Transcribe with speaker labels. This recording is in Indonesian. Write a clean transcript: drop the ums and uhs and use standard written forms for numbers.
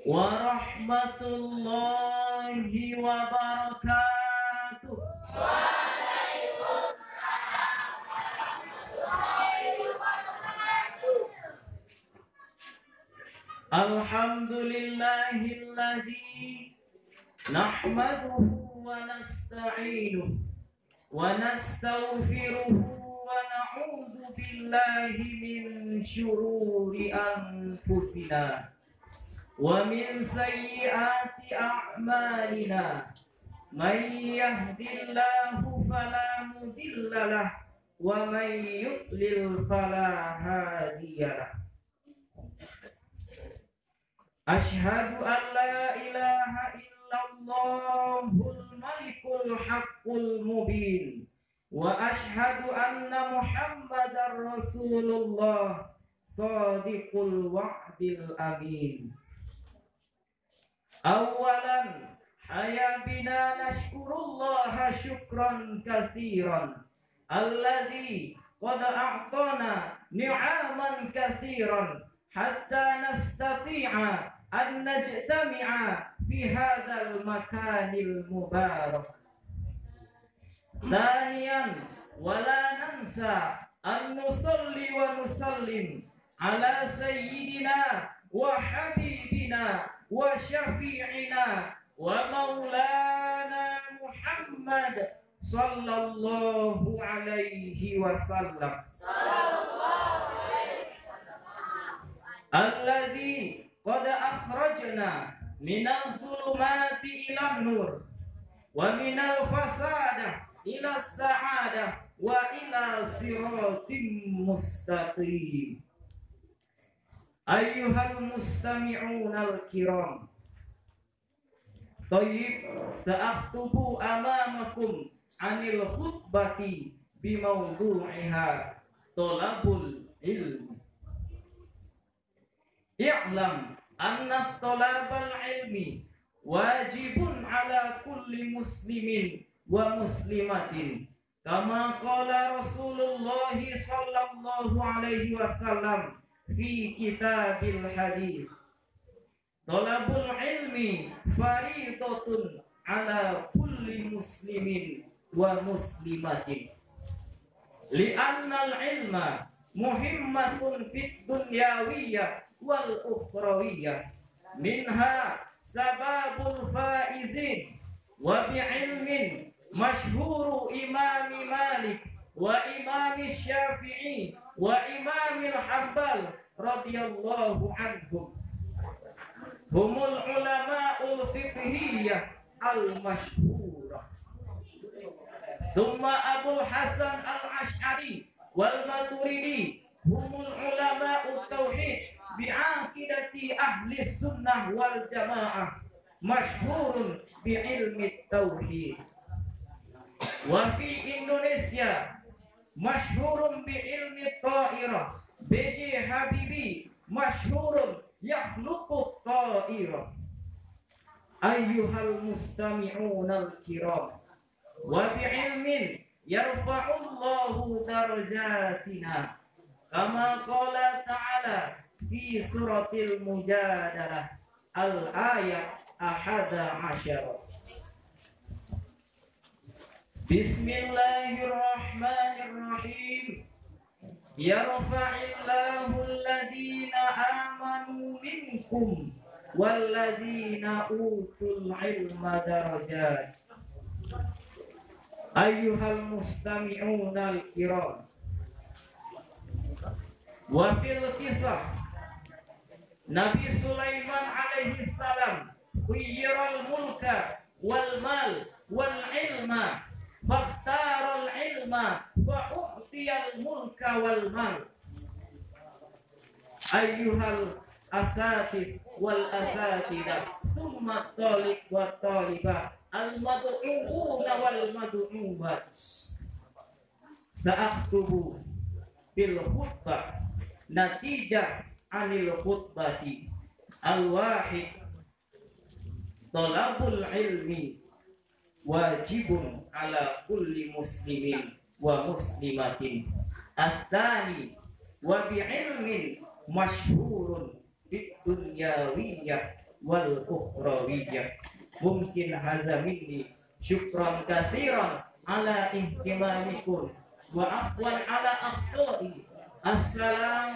Speaker 1: warahmatullahi wabarakatuh. Alhamdulillahilladzi nahmaduhu wa nasta'inuhu wa nastaghfiruhu wa na'udzu billahi min syururi anfusina wa min sayyiati a'malina. May yahdihillahu fala mudhillalah wa may yudlil fala hadiyalah. Asyhadu an la ilaha illallahul malikul haqqul mubin wa asyhadu anna muhammadar rasulullah sadiqul wa'dil amin. Awalan haya bina nashkurullaha syukran katsiran alladzi qad a'tana ni'aman katsiran hatta nastati'a an najtami'a fi hadzal makanil mubarak. Thaniyan wala nansa an nusalli wa nusallim ala sayyidina wa habibina wa syafi'ina wa maulana Muhammad sallallahu alaihi wasallam alladzi qad akhrajna minal zulumati ilan nur wa minal fasada ila sa'adah wa ila siratim mustaqim. Ayyuhal mustami'unal kiram, tayyib sa'aktubu amamakum anil khutbati bimawdu'iha tolabul ilmi. I'lam anna tolabal ilmi wajibun ala kulli muslimin wa muslimatin kama qala Rasulullah sallallahu alaihi wasallam fi kitabil hadis. Talabul ilmi faridatun ala kulli muslimin wa muslimatin li'anna al-ilma muhimmatun fid dunyawiyyah wal ukhrawiyyah minha sababul faizin wa bi'ilmin masyhuru imami Malik wa imami Syafi'i wa imami al-Hanbal radhiyallahu anhum humul ulama'ul fiqhiyyah al-masyhurah. Thumma Abul Hasan al-Ash'ari wal Maturidi humul ulama'ut tauhid bi'aqidati ahli sunnah wal jamaah masyhurun bi'ilmi tauhid. Wa fi Indonesia masyhurun bi'ilmi ta'irah B.J. Habibie masyhurun yakhluqut ta'irah. Ayyuhal mustami'unal kiram, wa bi'ilmin yarfa'ullahu darajatina kama qala ta'ala fi suratil mujadalah al-ayat 11. Bismillahirrahmanirrahim. Yarfa'illahu alladhina amanu minkum walladhina utul ilma darajat. Ayyuhal mustami'unal kiram, wa fil kisah Nabi Sulaiman alaihi salam khuyyiral mulka wal mal wal ilma fakhtaral ilma wa u'tiyal mulka wal mal. Ayyuhal asatis wal asatidah thumma talib wa talibah al mad'uuna wal mad'uubat. Sa'aktubu bil khutbah natijah anil khutbati al-wahid talabul ilmi wajibun ala kulli muslimin wa muslimatin. At-tani wa bi'ilmin masyhurun fid dunyawiyah wal ukhrawiyah. Mungkin hadza minni syukran katsiran ala ihtimamikum wa afwan ala akhtoi. Assalamu